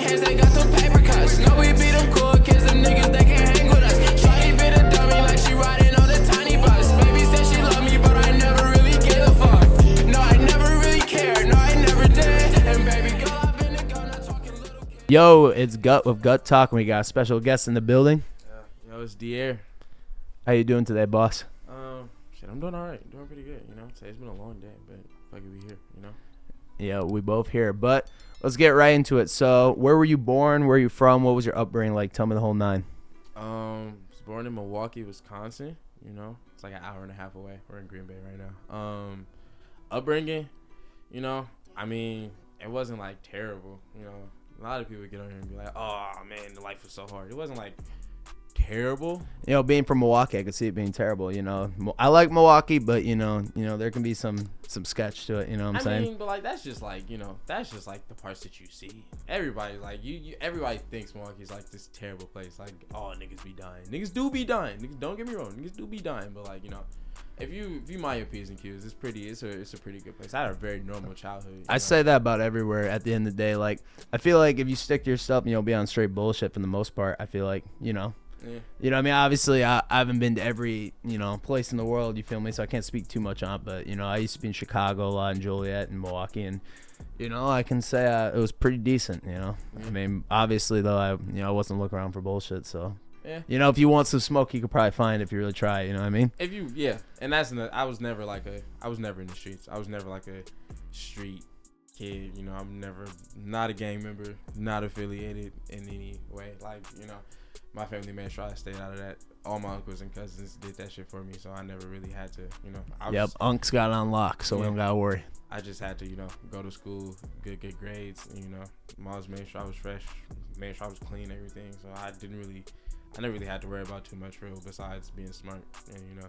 hands, they got them paper cuts. No, we beat them cool kids, them niggas, they can't hang with us. Shawty bit a dummy like she riding on a tiny bus. Baby said she loved me, but I never really gave a fuck. No, I never really cared. No, I never did. And baby girl, I've been a gun, not talking little kid. Yo, it's Gutt with Gutt Talk, and we got a special guest in the building. Yo, it's Diaire. How you doing today, boss? Shit, I'm doing all right. Doing pretty good, you know. Today's been a long day, but fuck it, we here, you know. Yeah, we both here, but let's get right into it. So, where were you born? Where are you from? What was your upbringing like? Tell me the whole nine. Was born in Milwaukee, Wisconsin. You know, it's like an hour and a half away. We're in Green Bay right now. Upbringing, you know, I mean, it wasn't like terrible. You know, a lot of people get on here and be like, "Oh man, the life was so hard." It wasn't like terrible. You know, being from Milwaukee, I could see it being terrible. You know, I like Milwaukee, but you know, there can be some sketch to it. You know what I'm saying? I mean, but like that's just like, you know, that's just like the parts that you see. Everybody like everybody thinks Milwaukee's like this terrible place. Like, oh, niggas be dying. Niggas do be dying. Niggas, don't get me wrong. Niggas do be dying. But like, you know, if you mind your P's and Q's, it's a pretty good place. I had a very normal childhood. I say that about everywhere. At the end of the day, like I feel like if you stick to your stuff and you'll be on straight bullshit for the most part. I feel like, you know. Yeah. You know what I mean? Obviously, I haven't been to every, you know, place in the world, you feel me? So I can't speak too much on it. But, you know, I used to be in Chicago a lot, in Joliet and Milwaukee. And, you know, I can say it was pretty decent, you know? I mean, obviously, though, I wasn't looking around for bullshit. So, yeah. You know, if you want some smoke, you could probably find it if you really try, you know what I mean? And that's, I was never in the streets. I was never like a street kid, you know. I'm never, not a gang member, not affiliated in any way. Like, you know. My family made sure I stayed out of that. All my uncles and cousins did that shit for me, so I never really had to, you know. Unc's got it on lock, so we don't gotta worry. I just had to, you know, go to school, good grades, and, you know, moms made sure I was fresh, made sure I was clean, everything. So I never really had to worry about too much real besides being smart. And, you know,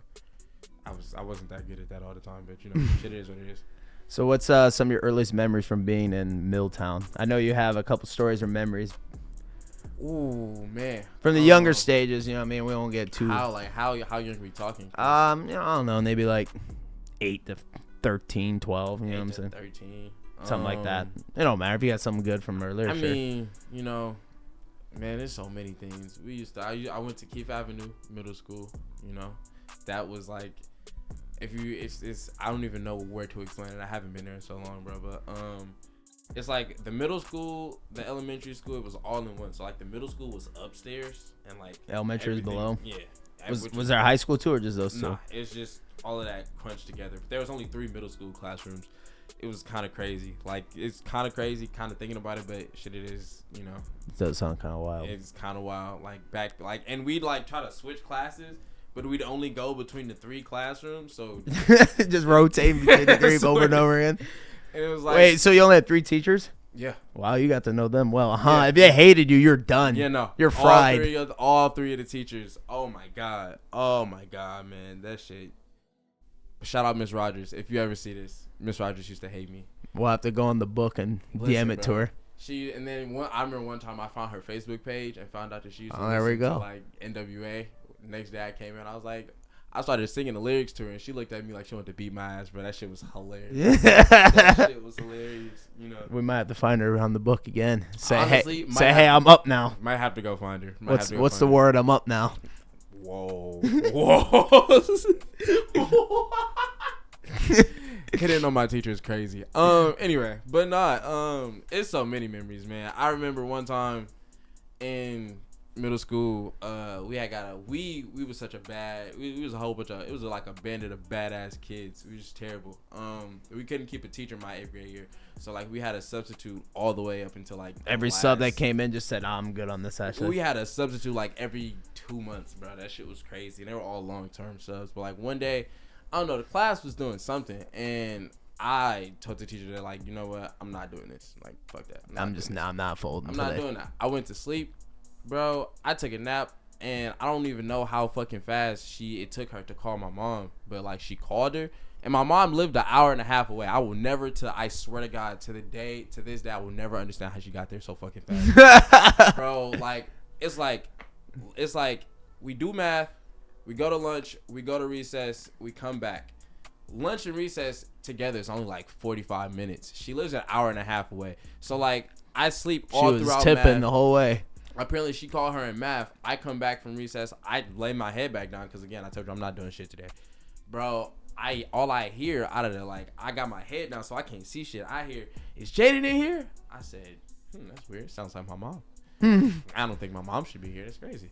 I wasn't that good at that all the time, but, you know, shit is what it is. So what's some of your earliest memories from being in Milltown? I know you have a couple stories or memories. Ooh, man. From the younger stages, you know what I mean? We won't get too... How young are we talking? You know, I don't know. Maybe like 8 to 13, 12, you know what I'm saying? 13. Something like that. It don't matter if you got something good from earlier. I mean, you know, man, there's so many things. I went to Keith Avenue Middle School, you know. That was like, it's I don't even know where to explain it. I haven't been there in so long, bro, but it's like the middle school, the elementary school, it was all in one. So like the middle school was upstairs and like elementary is below. Yeah. Was there a high school too or just those two? Nah, it's just all of that crunched together. There was only 3 middle school classrooms. It was kind of crazy. Like, it's kind of crazy, kind of thinking about it, but shit, it is, you know. It does sound kind of wild. It's kind of wild. And we'd like try to switch classes, but we'd only go between the 3 classrooms. So just rotate between the 3 over and over again. And it was like, wait, so you only had 3 teachers? Yeah. Wow, you got to know them well, huh? Yeah. If they hated you, you're done. Yeah, no. You're fried. All three of the teachers. Oh my god, man, that shit. Shout out Miss Rogers. If you ever see this, Miss Rogers used to hate me. We'll have to go on the book and DM it to her. I remember one time I found her Facebook page and found out that she used to there we go. to like NWA. Next day I came in, I started singing the lyrics to her, and she looked at me like she wanted to beat my ass, bro. That shit was hilarious. That shit was hilarious, you know. We might have to find her on the book again. Honestly, hey, I'm up now. Might have to go find her. What's the word? I'm up now. Whoa. Hitting on my teacher is crazy. Anyway, but not. It's so many memories, man. I remember one time in middle school, we was such a bad, we was a whole bunch of, it was like a bandit of badass kids. We was just terrible. We couldn't keep a teacher my 8th grade year, so like we had a substitute all the way up until like every sub that came in just said, I'm good on this session. We had a substitute like every 2 months, bro. That shit was crazy. And they were all long-term subs, but like one day, I don't know, the class was doing something, and I told the teacher that, like, you know what, I'm not doing this. Like, fuck that. I'm not folding. I'm not doing that. I went to sleep. Bro, I took a nap, and I don't even know how fucking fast it took her to call my mom, but like she called her, and my mom lived an hour and a half away. I swear to God, to this day, I will never understand how she got there so fucking fast. Bro, like it's like we do math, we go to lunch, we go to recess, we come back. Lunch and recess together is only like 45 minutes. She lives an hour and a half away. So like I sleep She all was throughout tipping math. the whole way. Apparently, she called her in math. I come back from recess. I lay my head back down because, again, I told you I'm not doing shit today. Bro, all I hear out of the, like, I got my head down so I can't see shit. I hear, is Jaden in here? I said, that's weird. Sounds like my mom. I don't think my mom should be here. That's crazy.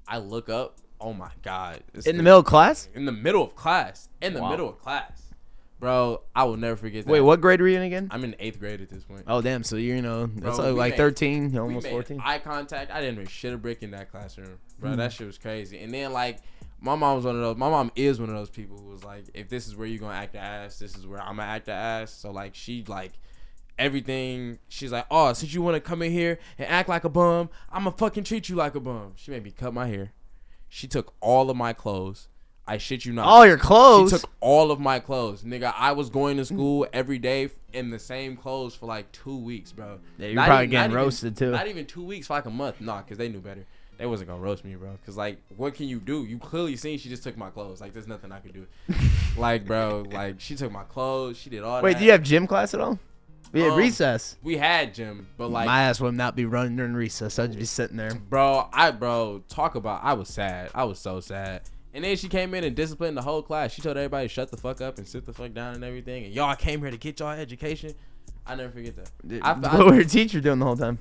I look up. Oh, my God. In the middle of class? In the middle of class. Wow. Middle of class. Bro, I will never forget that. Wait, what grade were you in again? I'm in 8th grade at this point. Oh, damn. So you're, that's Bro, like 13, we almost made 14. eye contact. I didn't make shit a brick in that classroom. Bro, that shit was crazy. And then, like, my mom is one of those people who was like, if this is where you're going to act the ass, this is where I'm going to act the ass. So, like, she, like, everything, she's like, oh, since you want to come in here and act like a bum, I'm going to fucking treat you like a bum. She made me cut my hair. She took all of my clothes. I shit you not. All your clothes? She took all of my clothes. Nigga, I was going to school every day in the same clothes for like 2 weeks, bro. Yeah, you're probably getting roasted too. Not even 2 weeks, for like a month. Nah, because they knew better. They wasn't going to roast me, bro. Because, like, what can you do? You clearly seen she just took my clothes. Like, there's nothing I could do. Like, bro, like, she took my clothes. She did all that. Wait, do you have gym class at all? We had recess. We had gym, but, like, my ass would not be running during recess. I'd just be sitting there. Bro, talk about, I was sad. I was so sad. And then she came in and disciplined the whole class. She told everybody to shut the fuck up and sit the fuck down and everything. And y'all came here to get y'all education. I never forget that. What was your teacher doing the whole time?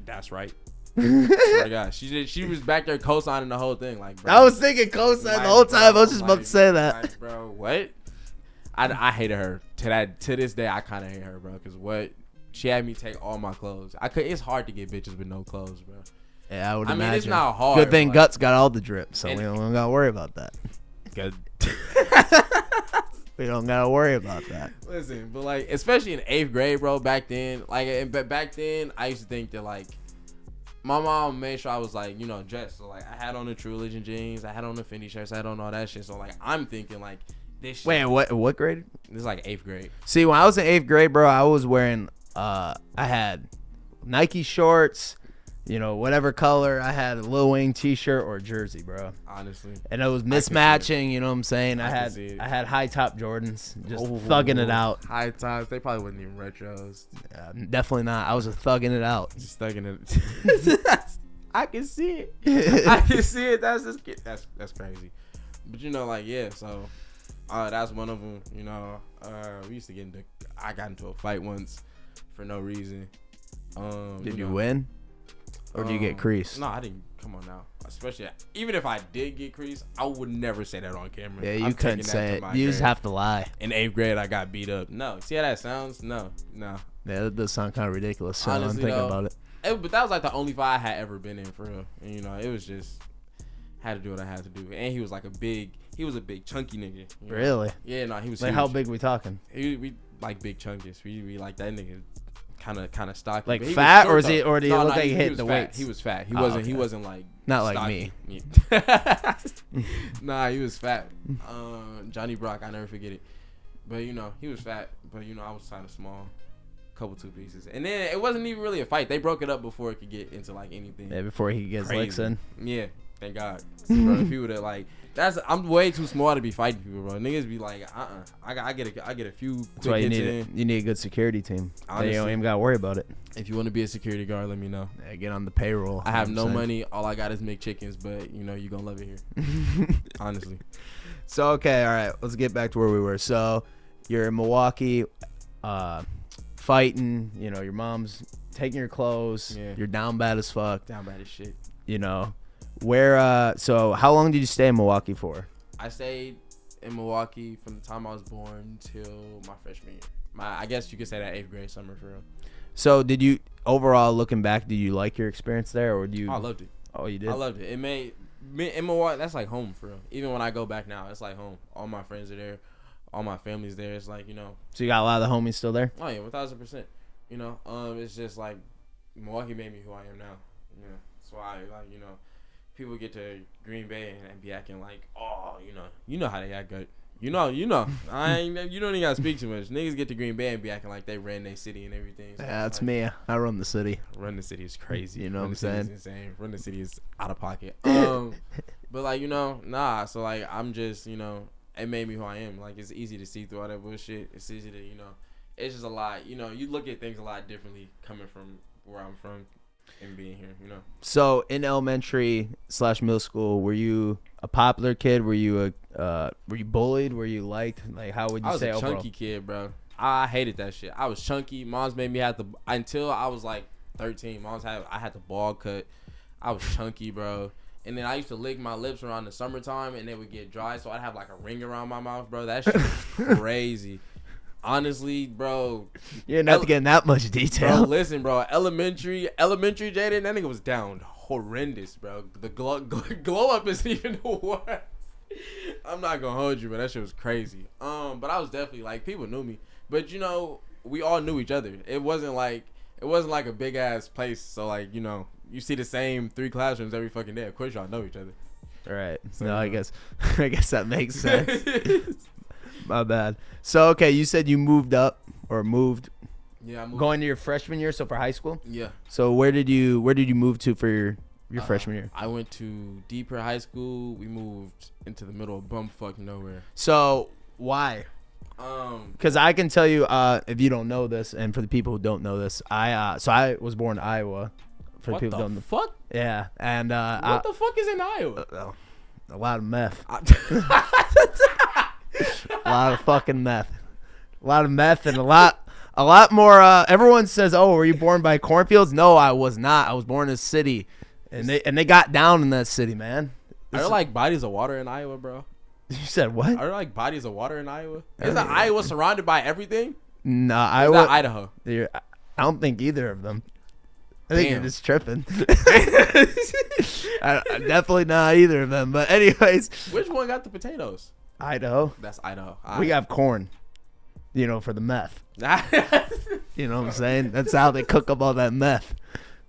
That's right. Oh my God, she was back there co-signing the whole thing. Like, bro, I was thinking co-sign the whole time. I was just about to say that. Like, bro, what? I hated her to this day. I kind of hate her, bro, because what she had me take all my clothes. It's hard to get bitches with no clothes, bro. Yeah, I would imagine. I mean, it's not hard. Good thing like, Guts got all the drip, so we don't gotta worry about that. Good. We don't gotta worry about that. Listen, but like, especially in 8th grade, bro. Back then, I used to think that like, my mom made sure I was like, dressed. So like, I had on the True Religion jeans, I had on the Fendi shirts, I had on all that shit. So like, I'm thinking like, this shit. Wait, what grade? This is like 8th grade. See, when I was in 8th grade, bro, I was wearing I had Nike shorts, whatever color. I had a Lil Wayne t-shirt or jersey, bro. Honestly. And it was mismatching, you know what I'm saying? I had high top Jordans, just thugging it out. High tops, they probably wasn't even retros. Definitely not. I was just thugging it out. Just thugging it. I can see it. I can see it. That's crazy. But like, yeah, so that's one of them. We used to I got into a fight once for no reason. Did you win? Or did you get creased? No, I didn't. Come on now. Especially, even if I did get creased, I would never say that on camera. Yeah, you couldn't say it. You just have to lie. In 8th grade, I got beat up. No. See how that sounds? No. Yeah, that does sound kind of ridiculous. So Honestly, I'm thinking about it. But that was like the only fight I had ever been in, for real. And, it was just, had to do what I had to do. And he was like a big chunky nigga. Really? Yeah, no, he was like huge. How big we talking? We like big chunkies. We like that nigga. Kind of stocky. Like fat, or did he look like he hit the weights? He was fat. He wasn't like not stocky. Like me. Nah, he was fat. Johnny Brock, I never forget it. But he was fat. But I was kind of small. Couple 2 pieces, and then it wasn't even really a fight. They broke it up before it could get into like anything. Yeah, before he gets licks in. Yeah, thank God. Bro, people that like I'm way too small to be fighting people, bro. Niggas be like, I get a few. That's why you need a good security team. Honestly, you don't even gotta worry about it. If you want to be a security guard, let me know. Yeah, get on the payroll. I have no money. All I got is McChickens, but you gonna love it here. Honestly. So okay, all right. Let's get back to where we were. So you're in Milwaukee, fighting. Your mom's taking your clothes. Yeah. You're down bad as fuck. Down bad as shit. Where so how long did you stay in Milwaukee for? I stayed in Milwaukee from the time I was born till my freshman year. I guess you could say that 8th grade summer, for real. So did you, overall looking back, did you like your experience there, or do you? I loved it. Oh, you did? I loved it. It made me in Milwaukee. That's like home, for real. Even when I go back now, it's like home. All my friends are there. All my family's there. It's like, So you got a lot of the homies still there? Oh yeah, 1000%. It's just like Milwaukee made me who I am now. That's why people get to Green Bay and be acting like, oh, you know how they act good. You know. You don't even gotta speak too much. Niggas get to Green Bay and be acting like they ran their city and everything. So yeah, that's me. I run the city. Run the city is crazy. You know what I'm saying? Insane. Run the city is out of pocket. But like nah. So like I'm just it made me who I am. Like it's easy to see through all that bullshit. It's easy to it's just a lot. You know, you look at things a lot differently coming from where I'm from and being here. You know. So in elementary / middle school, were you a popular kid? Were you bullied? Were you liked? Like, how would you say I was a overall? chunky kid, bro. I hated that shit. I was chunky. Moms made me have to until I was like 13. I had the ball cut. I was chunky, bro. And then I used to lick my lips around the summertime, and they would get dry, so I'd have like a ring around my mouth, bro. That shit was crazy. Honestly, bro. You're not getting that much detail. Bro, listen, bro. Elementary Jaden, that nigga was down horrendous, bro. The glow up isn't even worse. I'm not gonna hold you, but that shit was crazy. But I was definitely like, people knew me, but you know, we all knew each other. It wasn't like a big ass place, so like, you know, you see the same 3 classrooms every fucking day. Of course, y'all know each other. Right. So, no, I guess that makes sense. My bad. So okay, you said you moved. Yeah, I moved. Going to your freshman year, so for high school. Yeah. So where did you move to for your freshman year? I went to Diaire High School. We moved into the middle of bumfuck nowhere. So why? Because I can tell you, if you don't know this, and for the people who don't know this, I was born in Iowa. For What the people who the don't know. fuck? Yeah, and What the fuck is in Iowa? a lot of meth. A lot of fucking meth. A lot of meth and a lot more. Everyone says, "Oh, were you born by cornfields?" No, I was not. I was born in a city, and they got down in that city, man. Are there like bodies of water in Iowa, bro? You said what? Are there like bodies of water in Iowa? Isn't Iowa surrounded by everything? No, Is that Idaho? I don't think either of them. I think you're just tripping. Definitely not either of them. But anyways, Which one got the potatoes? Idaho. That's Idaho. We have corn. You know, for the meth. You know what I'm saying? That's how they cook up all that meth.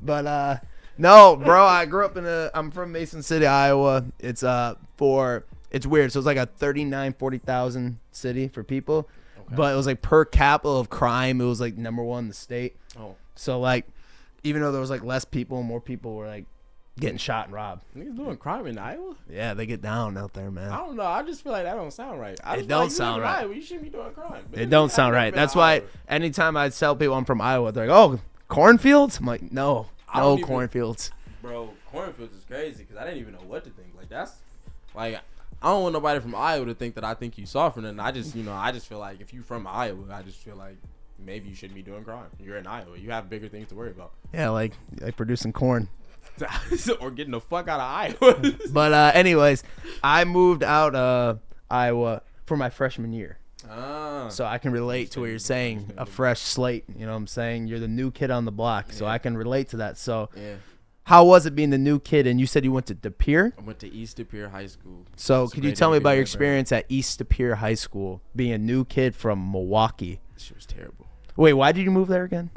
But no, bro, I grew up I'm from Mason City, Iowa. It's it's weird. So it's like a 40,000 city for people. Okay. But it was like per capita of crime, it was like #1 in the state. Oh. So like, even though there was like less people, more people were like getting shot and robbed. Niggas doing crime in Iowa? Yeah, they get down out there, man. I don't know. I just feel like that don't sound right. It don't sound right. Iowa, you shouldn't be doing crime. It don't sound right. That's why anytime I tell people I'm from Iowa, they're like, "Oh, cornfields?" I'm like, "No, cornfields." Bro, cornfields is crazy because I didn't even know what to think. Like that's like, I don't want nobody from Iowa to think that I think you soft or nothing. I just feel like if you from Iowa, I just feel like maybe you shouldn't be doing crime. You're in Iowa. You have bigger things to worry about. Yeah, like producing corn. Or getting the fuck out of Iowa. But anyways, I moved out of Iowa for my freshman year. So I can relate to what you're saying, a fresh slate. You know what I'm saying? You're the new kid on the block, so I can relate to that. So yeah. How was it being the new kid? And you said you went to Diaire? I went to East Diaire High School. So could you tell me about your experience at East Diaire High School, being a new kid from Milwaukee? She was terrible. Wait, why did you move there again?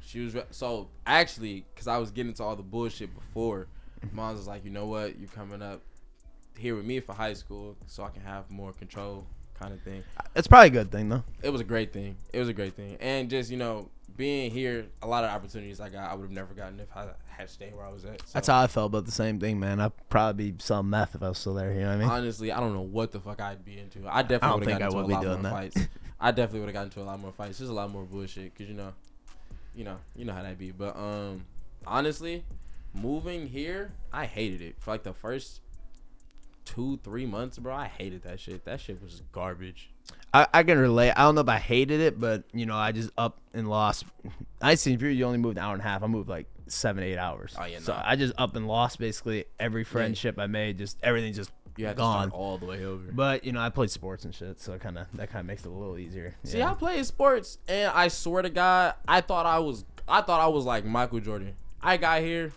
She was so actually because I was getting into all the bullshit before. Mom's was like, you know what, you coming up here with me for high school so I can have more control, kind of thing. It's probably a good thing though. It was a great thing. And just being here, a lot of opportunities I got, I would have never gotten if I had stayed where I was at. So, that's how I felt about the same thing, man. I'd probably be selling meth if I was still there. You know what I mean? Honestly, I don't know what the fuck I'd be into. I definitely would have gotten into a lot more fights. I definitely would have gotten into a lot more fights. There's a lot more bullshit because you know how that be. But honestly, moving here, I hated it for like the first 2-3 months, bro. I hated that shit. That shit was garbage. I can relate. I don't know if I hated it, but I just up and lost. I see if you only moved an hour and a half. I moved like 7-8 hours. Oh yeah. So I just up and lost basically every friendship I made. Just everything's just you had gone to start all the way over. But I played sports and shit, so that kind of makes it a little easier. See, I played sports, and I swear to God, I thought I was like Michael Jordan. I got here,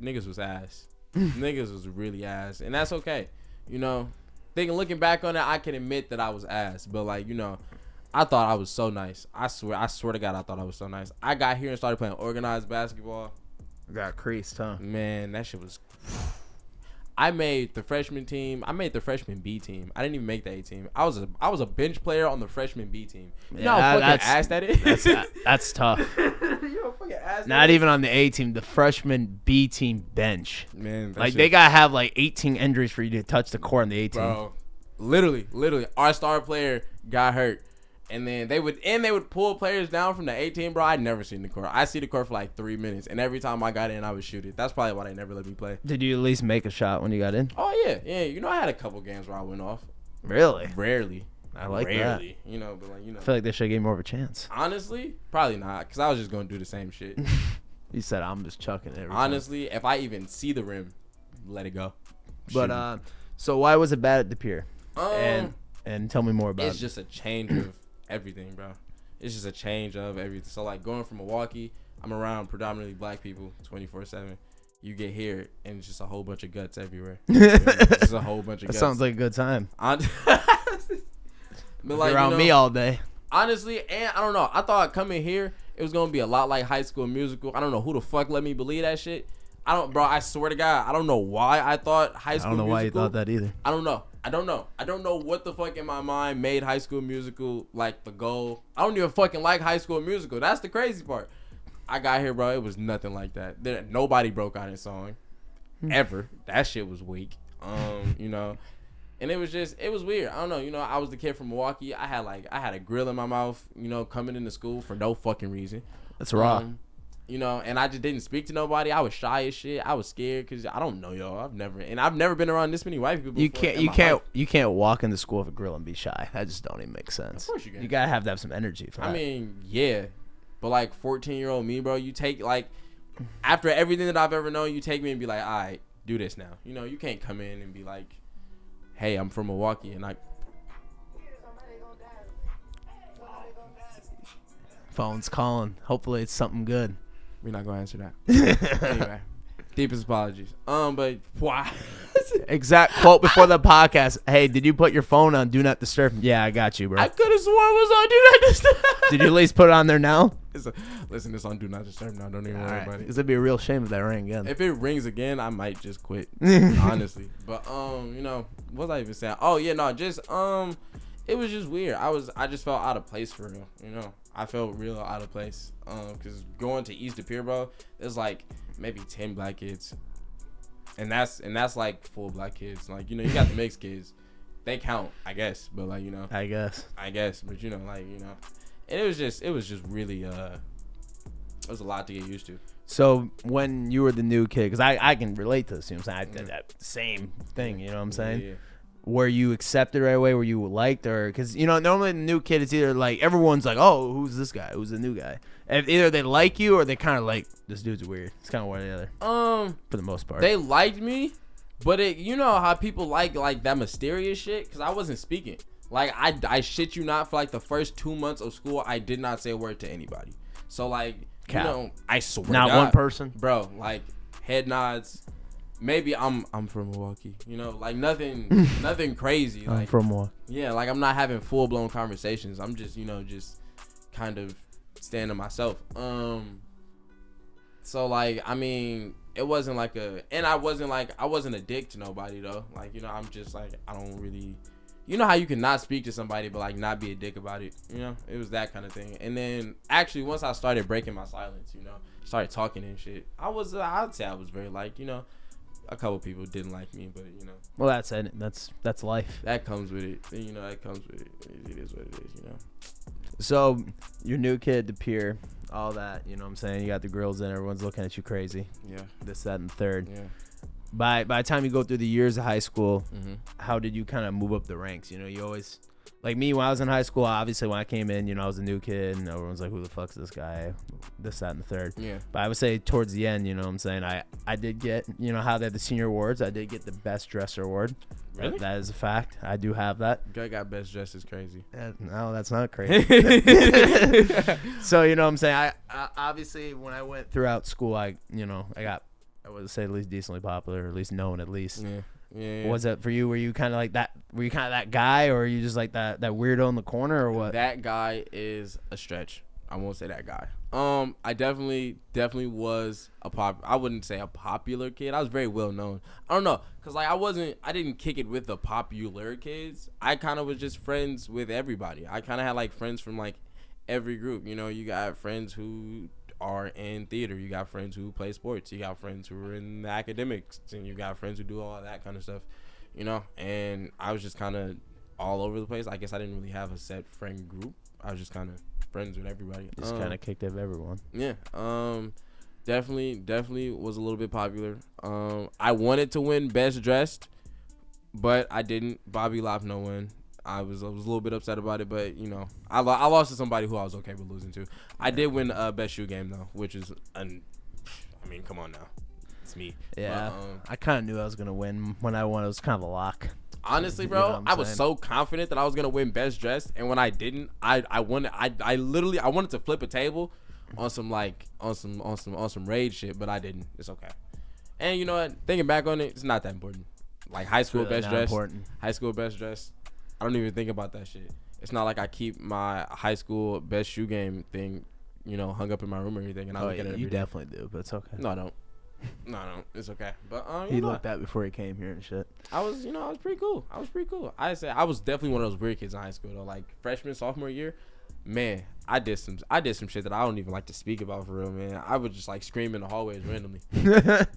niggas was ass. Niggas was really ass, and that's okay. Looking back on it, I can admit that I was ass, but I thought I was so nice. I swear to God, I thought I was so nice. I got here and started playing organized basketball. Got creased, huh? Man, that shit was. I made the freshman team. I made the freshman B team. I didn't even make the A team. I was a bench player on the freshman B team. You know how fucking ass that is? That's tough. You know fucking ass. Not even on the A team, the freshman B team bench. Man, they gotta have like 18 injuries for you to touch the court on the A team. Bro, literally, our star player got hurt, And then they would pull players down from the 18, bro. I'd never seen the court. I see the court for like 3 minutes, and every time I got in, I would shoot it. That's probably why they never let me play. Did you at least make a shot when you got in? Oh yeah. You know, I had a couple games where I went off. Really? Rarely. I like Rarely. You know, but like I feel like they should have gave more of a chance. Honestly, probably not, because I was just gonna do the same shit. You said I'm just chucking it. Honestly, if I even see the rim, let it go. But so why was it bad at the pier? And tell me more about it. It's just a change of everything, bro. It's just a change of everything. So like going from Milwaukee, I'm around predominantly black people 24/7. You get here and it's just a whole bunch of guts everywhere. It's just a whole bunch of guts. That sounds like a good time. But like, around me all day. Honestly, and I don't know. I thought coming here it was gonna be a lot like High School Musical. I don't know who the fuck let me believe that shit. I swear to God, I don't know why I thought High School Musical. I don't know why you thought that either. I don't know what the fuck in my mind made High School Musical like the goal. I don't even fucking like High School Musical. That's the crazy part. I got here, bro. It was nothing like that. Nobody broke out in song ever. That shit was weak. You know, and it was weird. I don't know. You know, I was the kid from Milwaukee. I had a grill in my mouth. You know, coming into school for no fucking reason. That's raw. You know, and I just didn't speak to nobody. I was shy as shit. I was scared because I don't know y'all. I've never been around this many white people before. You can't walk into school with a grill and be shy. That just don't even make sense. Of course you can. You gotta have some energy for that. I mean, yeah, but like 14-year-old me, bro, you take like after everything that I've ever known, you take me and be like, all right, do this now. You know, you can't come in and be like, hey, I'm from Milwaukee, and like. Phone's calling. Hopefully it's something good. We're not gonna answer that. Anyway, deepest apologies. But wow. Exact quote before the podcast. Hey, did you put your phone on Do Not Disturb? Yeah, I got you, bro. I could have sworn it was on Do Not Disturb. Did you at least put it on there now? Listen, it's on Do Not Disturb now. Don't even worry about it. Because it'd be a real shame if that rang again. If it rings again, I might just quit. Honestly. But you know, what was I even saying? Oh yeah, no, just it was just weird. I just felt out of place for real. You know, I felt real out of place. Cause going to East Pier, bro, there's like maybe 10 black kids, and that's like full black kids. Like, you know, you got the mixed kids, they count, I guess. But like, you know, I guess. But you know, like, you know, and it was just really it was a lot to get used to. So when you were the new kid, because I can relate to this, you know what I'm saying? I did that same thing, you know what I'm saying? Yeah. Were you accepted right away? Were you liked? Or because, you know, normally the new kid, it's either like everyone's like, oh, who's this guy? Who's the new guy? And either they like you or they kind of like, this dude's weird. It's kind of one or the other. For the most part, they liked me, but you know how people like that mysterious shit. Because I wasn't speaking. Like I shit you not, for like the first 2 months of school, I did not say a word to anybody. So like, you know, I swear not one person, bro. Like head nods. Maybe I'm from Milwaukee, you know, like nothing crazy. Like, I'm from Milwaukee. Yeah, like I'm not having full blown conversations. I'm just, you know, just kind of staying to myself. So like, I mean, it wasn't like I wasn't a dick to nobody though. Like, you know, I'm just like, I don't really, you know how you can not speak to somebody but like not be a dick about it. You know, it was that kind of thing. And then actually once I started breaking my silence, you know, started talking and shit, I'd say I was very like, you know. A couple people didn't like me, but you know. Well, that's it. That's life. That comes with it. You know, that comes with it. It is what it is, you know. So, your new kid, the pier, all that, you know what I'm saying? You got the girls in, everyone's looking at you crazy. Yeah. This, that, and the third. Yeah. By the time you go through the years of high school, how did you kind of move up the ranks? You know, you always... Like me, when I was in high school, obviously when I came in, you know, I was a new kid and everyone's like, who the fuck's this guy? This, that, and the third. Yeah. But I would say towards the end, you know what I'm saying? I did get, you know, how they have the senior awards. I did get the best dresser award. Really? That is a fact. I do have that. Guy got best dressed is crazy. No, that's not crazy. So, you know what I'm saying? I obviously, when I went throughout school, I would say at least decently popular, or at least known at least. Yeah. Yeah. What was it for you? Were you kind of like that? Were you kind of that guy, or are you just like that weirdo in the corner, or what? That guy is a stretch. I won't say that guy. I definitely was I wouldn't say a popular kid. I was very well known. I don't know, cause like I didn't kick it with the popular kids. I kind of was just friends with everybody. I kind of had like friends from like every group. You know, you got friends who are in theater, you got friends who play sports, you got friends who are in the academics, and you got friends who do all that kind of stuff, you know. And I was just kind of all over the place. I guess I didn't really have a set friend group. I was just kind of friends with everybody. Just kind of kicked up everyone. Yeah. Definitely was a little bit popular. I wanted to win Best Dressed, but I didn't. Bobby Lopno won. I was a little bit upset about it, but you know, I lost to somebody who I was okay with losing to. I did win Best Shoe Game though, which is I mean, come on now, it's me. Yeah, but, I kind of knew I was gonna win when I won. It was kind of a lock. Honestly, bro, You know what I'm I was saying? so confident that I was gonna win Best Dressed, and when I didn't, I wanted I wanted to flip a table on some rage shit, but I didn't. It's okay. And you know what? Thinking back on it, it's not that important. Like high school really best not dressed, important. high school best dressed. I don't even think about that shit. It's not like I keep my high school best shoe game thing, you know, hung up in my room or anything, and I Oh, look yeah, at it every you day. definitely do, but it's okay. No, I don't. No, I don't. It's okay. But He looked at before he came here and shit. I was pretty cool. I was definitely one of those weird kids in high school though. Like freshman, sophomore year, man, I did some shit that I don't even like to speak about for real, man. I would just like scream in the hallways randomly.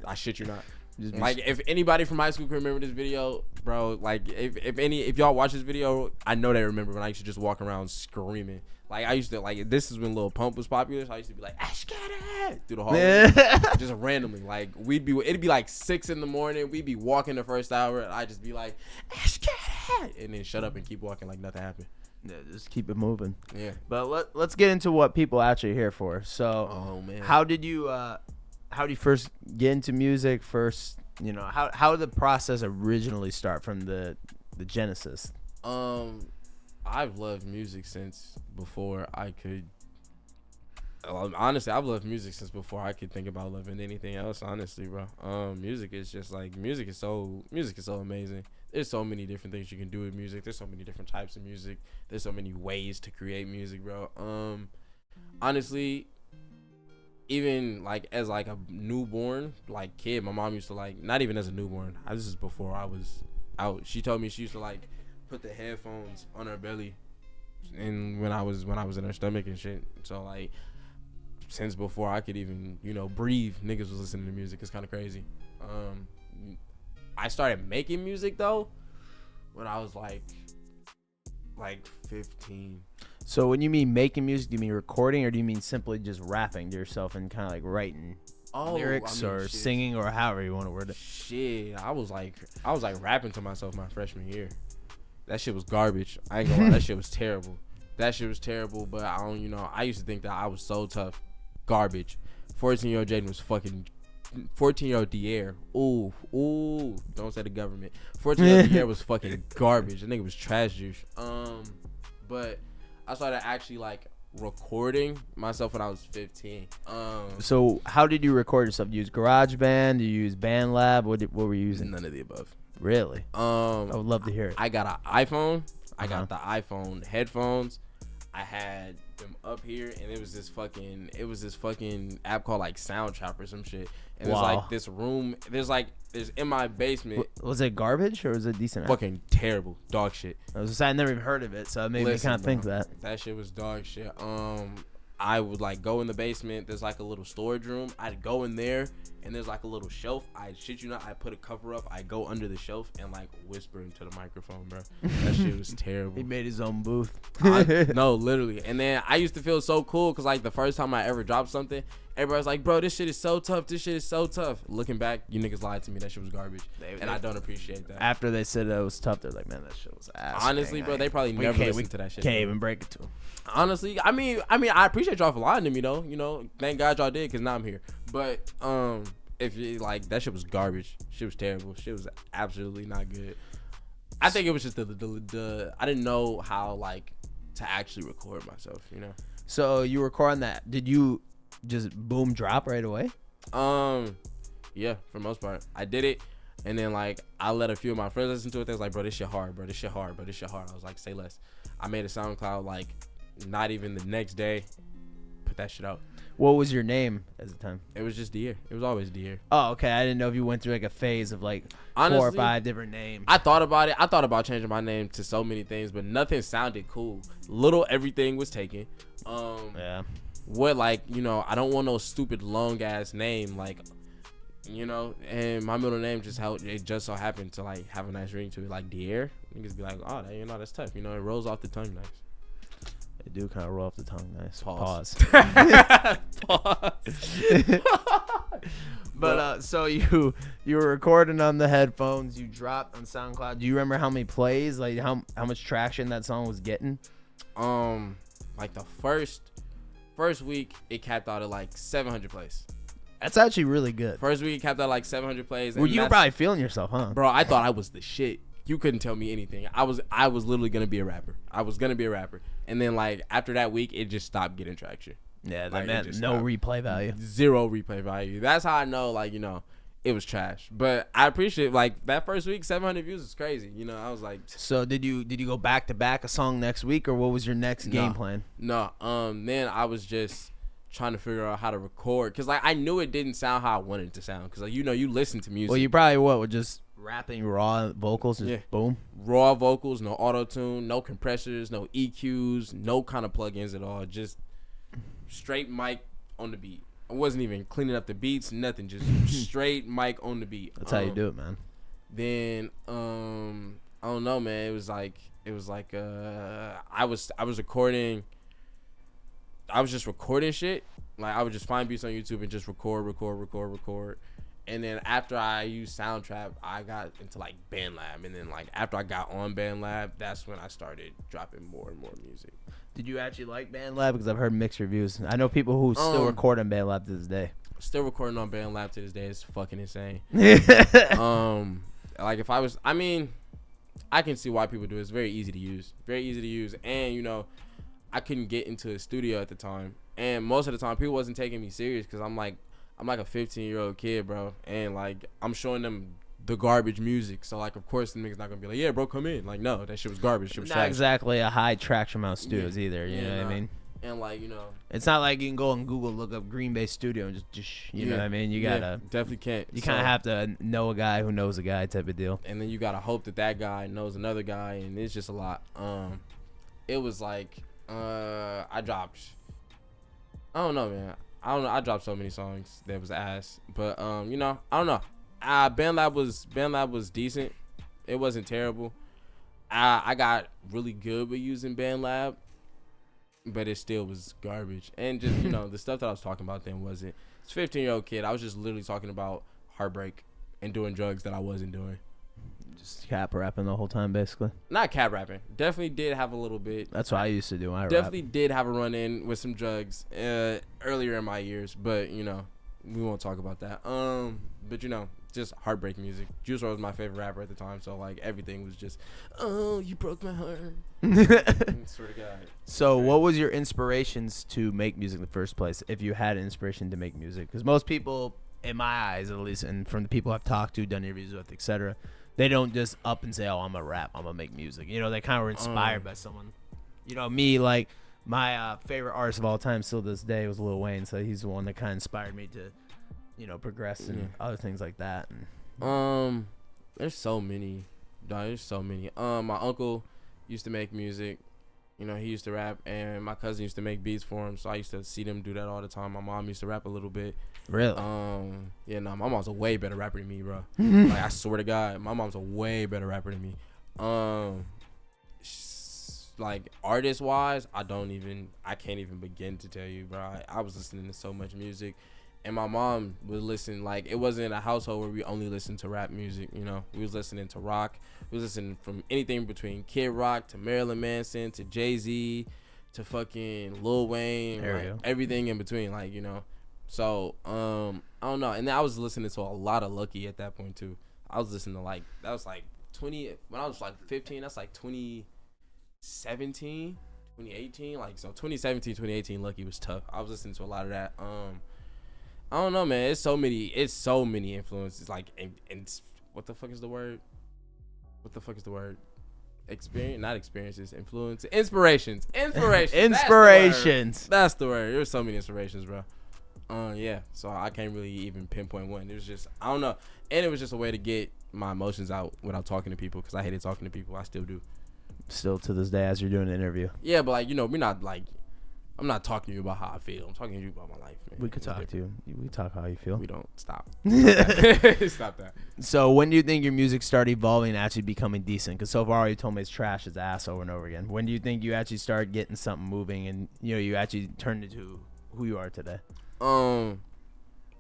I shit you not. Like if anybody from high school can remember this video, bro, like if y'all watch this video, I know they remember when I used to just walk around screaming. Like I used to like this is when Lil Pump was popular, so I used to be like through the hallway, just randomly. Like it'd be like 6 a.m. We'd be walking the first hour, and I'd just be like and then shut up and keep walking like nothing happened. Yeah, just keep it moving. Yeah. But let's get into what people actually here for. So, Oh man, how did you first get into music? First, you know, how did the process originally start from the genesis? I've loved music since before I could. Honestly, I've loved music since before I could think about loving anything else. Honestly, bro. Music is so amazing. There's so many different things you can do with music. There's so many different types of music. There's so many ways to create music, bro. Honestly, even like as like a newborn like kid, my mom used to like, not even as a newborn. This is before I was out. She told me she used to like put the headphones on her belly, and when I was in her stomach and shit. So like since before I could even, you know, breathe, niggas was listening to music. It's kind of crazy. I started making music though when I was like 15. So when you mean making music, do you mean recording, or do you mean simply just rapping to yourself and kind of like writing lyrics or singing, or however you want to word it? Shit, I was like rapping to myself my freshman year. That shit was garbage. I ain't gonna lie, that shit was terrible. But I used to think that I was so tough. Garbage. 14-year-old Jaden was fucking 14-year-old Diaire. Ooh, don't say the government. 14-year-old Diaire was fucking garbage. The nigga was trash juice. But I started actually like recording myself when I was 15. So how did you record yourself? Do you use GarageBand? Do you use BandLab? What were you using? None of the above. Really? I would love to hear it. I got an iPhone. I got the iPhone headphones. I had them up here, and it was this fucking app called like Soundtrap or some shit. And there's like this room. There's in my basement. Was it garbage or was it decent? Fucking terrible, dog shit. I was just saying, I never even heard of it, so it made me kind of think that. That shit was dog shit. I would like go in the basement. There's like a little storage room. I'd go in there, and there's like a little shelf. I shit you not, I put a cover up. I go under the shelf and like whisper into the microphone, bro. That shit was terrible. He made his own booth. No, literally. And then I used to feel so cool because like the first time I ever dropped something, everybody's like, bro, this shit is so tough. Looking back, you niggas lied to me. That shit was garbage. And I don't appreciate that. After they said it was tough, they're like, man, that shit was ass. Honestly, bro, they probably never listened to that shit. Can't even break it to them. Honestly, I mean, I appreciate y'all for lying to me though. You know, thank God y'all did, because now I'm here. But if you like, that shit was garbage. Shit was terrible. Shit was absolutely not good. I think it was just the I didn't know how like to actually record myself. You know. So you record on that? Did you just boom drop right away? Yeah, for the most part, I did it, and then like I let a few of my friends listen to it. They was like, bro, this shit hard, bro. This shit hard. I was like, say less. I made a SoundCloud like not even the next day. Put that shit out. What was your name at the time? It was just Diaire. It was always Diaire. Oh, okay. I didn't know if you went through like a phase of like Honestly, 4 or 5 different names. I thought about it. I thought about changing my name to so many things, but nothing sounded cool. Little everything was taken. Yeah. What, like, you know, I don't want no stupid long ass name, like, you know, and my middle name just so happened to like have a nice ring to it, like Diaire. Niggas be like, oh, you know, that's tough. You know, it rolls off the tongue nice. They do kind of roll off the tongue. Nice. Pause. But so you were recording on the headphones. You dropped on SoundCloud. Do you remember how many plays? Like how much traction that song was getting? Like the first week, it capped out at like 700 plays. That's actually really good. First week, it capped out like 700 plays. Well, you were probably feeling yourself, huh? Bro, I thought I was the shit. You couldn't tell me anything. I was literally gonna be a rapper. And then like after that week, it just stopped getting traction. Yeah, that like, meant no replay value. Zero replay value. That's how I know, like, it was trash. But I appreciate, like, that first week, 700 views is crazy. I was like. So did you go back to back a song next week, or what was your next game plan? No. Then I was just trying to figure out how to record, because like I knew it didn't sound how I wanted it to sound, because like you listen to music. Well, you probably were just rapping raw vocals, just boom. Raw vocals, no auto tune, no compressors, no EQs, no kind of plugins at all, just straight mic on the beat. I wasn't even cleaning up the beats, nothing, just straight mic on the beat. That's how you do it, man. Then I don't know, man. It was like I was recording. I was just recording shit. Like I would just find beats on YouTube and just record. And then after I used Soundtrap, I got into like BandLab. And then like after I got on BandLab, that's when I started dropping more and more music. Did you actually like BandLab? Because I've heard mixed reviews. I know people who still record on BandLab to this day. Still recording on BandLab to this day. It's fucking insane. Like if I can see why people do it. It's very easy to use. And I couldn't get into a studio at the time. And most of the time, people wasn't taking me serious because I'm like a 15-year-old kid, bro. And like I'm showing them the garbage music. So like of course the niggas not gonna be like, yeah, bro, come in. Like no, that shit was garbage. Shit was not trash. Exactly a high traction amount of studios either. You know what I mean? And like it's not like you can go on Google, look up Green Bay Studio, and just you know what I mean. You gotta definitely can't. You kind of have to know a guy who knows a guy type of deal. And then you gotta hope that guy knows another guy, and it's just a lot. It was like I dropped. I don't know, man. I dropped so many songs that was ass, but I don't know. BandLab was decent. It wasn't terrible. I got really good with using BandLab, but it still was garbage. And just the stuff that I was talking about then wasn't. It's a 15-year-old kid. I was just literally talking about heartbreak and doing drugs that I wasn't doing. Just cap rapping the whole time, basically. Not cap rapping. Definitely did have a little bit. That's what I used to do. Definitely did have a run in with some drugs earlier in my years, but we won't talk about that. But just heartbreak music. Juice WRLD was my favorite rapper at the time, so like everything was just, oh, you broke my heart. Swear to God. So what was your inspirations to make music in the first place, if you had an inspiration to make music? Because most people, in my eyes at least, and from the people I've talked to, done interviews with, etc., they don't just up and say, oh, I'm gonna rap, I'm gonna make music. They kind of were inspired by someone. Me, like my favorite artist of all time still to this day was Lil Wayne, so he's the one that kind of inspired me to progress and other things like that. And there's so many. My uncle used to make music. He used to rap, and my cousin used to make beats for him, so I used to see them do that all the time. My mom used to rap a little bit. Really? My mom's a way better rapper than me, bro. Like I swear to God, my mom's a way better rapper than me. Like artist wise, I can't even begin to tell you, bro. I was listening to so much music. And my mom would listen, like, it wasn't a household where we only listened to rap music, We was listening to rock. We was listening from anything between Kid Rock to Marilyn Manson to Jay-Z to fucking Lil Wayne. Like, everything in between, like, So, I don't know. And then I was listening to a lot of Lucky at that point, too. I was listening to, like, that was, like, when I was, like, 15, that's, like, 2017, 2018. Like, so 2017, 2018, Lucky was tough. I was listening to a lot of that. I don't know, man. It's so many influences. Like, and what the fuck is the word? Experience, not experiences. Influence, inspirations. That's the word. There's so many inspirations, bro. So I can't really even pinpoint one. It was just, I don't know. And it was just a way to get my emotions out without talking to people, because I hated talking to people. I still do. Still to this day, as you're doing an interview. Yeah, but like, we're not like, I'm not talking to you about how I feel. I'm talking to you about my life, man. We could talk to you. We talk how you feel. We don't. Stop. Stop that. So when do you think your music started evolving and actually becoming decent? Because so far you told me it's trash as ass over and over again. When do you think you actually started getting something moving and you actually turned into who you are today? Probably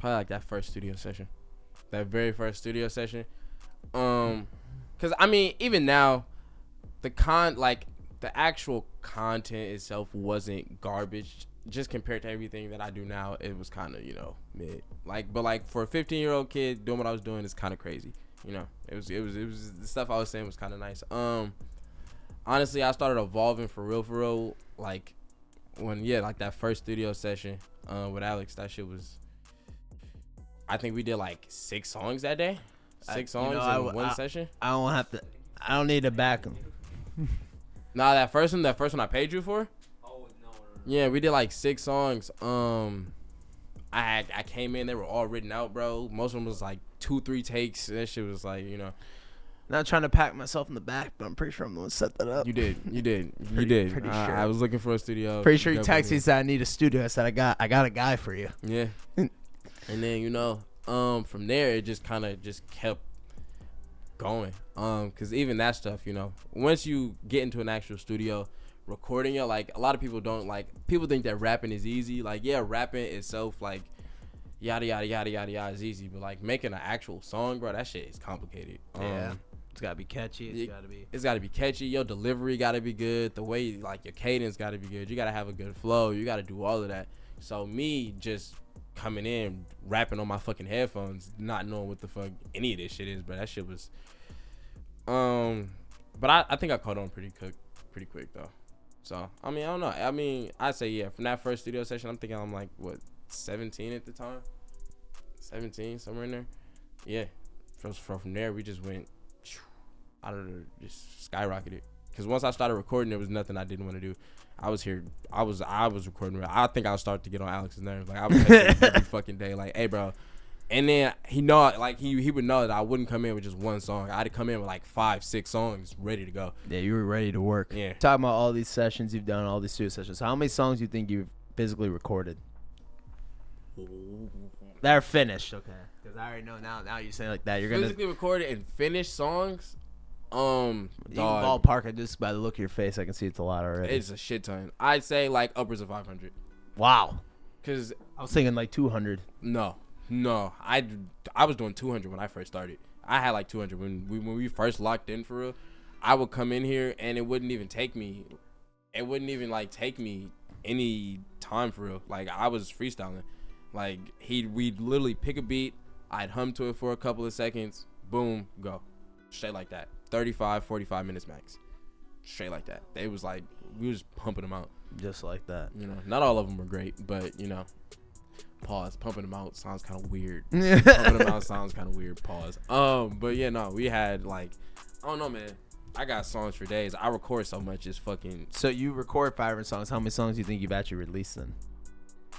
like that first studio session, that very first studio session. Cause I mean, even now, the actual content itself wasn't garbage. Just compared to everything that I do now, it was kind of mid. But for a 15-year-old kid doing what I was doing is kind of crazy. It was the stuff I was saying was kind of nice. Honestly, I started evolving for real. Like that first studio session with Alex, that shit was. I think we did like 6 songs that day. 6 songs in one session. I don't need to back them. Nah, that first one I paid you for. Oh no. Yeah, we did like 6 songs. I came in, they were all written out, bro. Most of them was like 2-3 takes. That shit was like, Not trying to pack myself in the back, but I'm pretty sure I'm the one to set that up. You did. Pretty sure. I was looking for a studio. Pretty sure you texted me said I need a studio. I said I got a guy for you. Yeah. And then from there it just kind of just kept going. Cause even that stuff, once you get into an actual studio, recording it, like a lot of people don't people think that rapping is easy. Like rapping itself, like yada yada yada yada yada is easy, but like making an actual song, bro, that shit is complicated. Yeah. It's gotta be catchy. It's gotta be catchy. Your delivery gotta be good. The way your cadence gotta be good. You gotta have a good flow. You gotta do all of that. So me just coming in rapping on my fucking headphones, not knowing what the fuck any of this shit is, but that shit was. But I think I caught on pretty quick though. So I mean I don't know. I mean I'd say from that first studio session, I'm thinking I'm like 17 at the time, 17 somewhere in there. Yeah. From there we just went. I don't know, just skyrocketed. Because once I started recording, there was nothing I didn't want to do. I was recording. I think I started to get on Alex's nerves. Like I was texting every fucking day, like, "Hey, bro." And then he would know that I wouldn't come in with just one song. I'd come in with like 5-6 songs ready to go. Yeah, you were ready to work. Yeah. Talking about all these sessions you've done, all these studio sessions. How many songs do you think you've physically recorded? That are finished, okay? Because I already know now you're saying like that. You're gonna physically recorded and finished songs. You can ballpark it just by the look of your face. I can see it's a lot already. It's a shit ton. I'd say like upwards of 500. Wow. Cause I was thinking like 200. No. I was doing 200 when I first started. I had like 200 when we first locked in for real. I would come in here and it wouldn't even take me. It wouldn't even take me any time for real. Like I was freestyling. Like we'd literally pick a beat. I'd hum to it for a couple of seconds. Boom, go. Straight like that. 35, 45 minutes max. Straight like that. It was like we was pumping them out. Just like that. Not all of them were great, but pause. Pumping them out sounds kind of weird. Pumping them out sounds kind of weird. Pause. But we had I don't know, man. I got songs for days. I record so much, it's fucking. So you record 500 songs. How many songs do you think you've actually released then?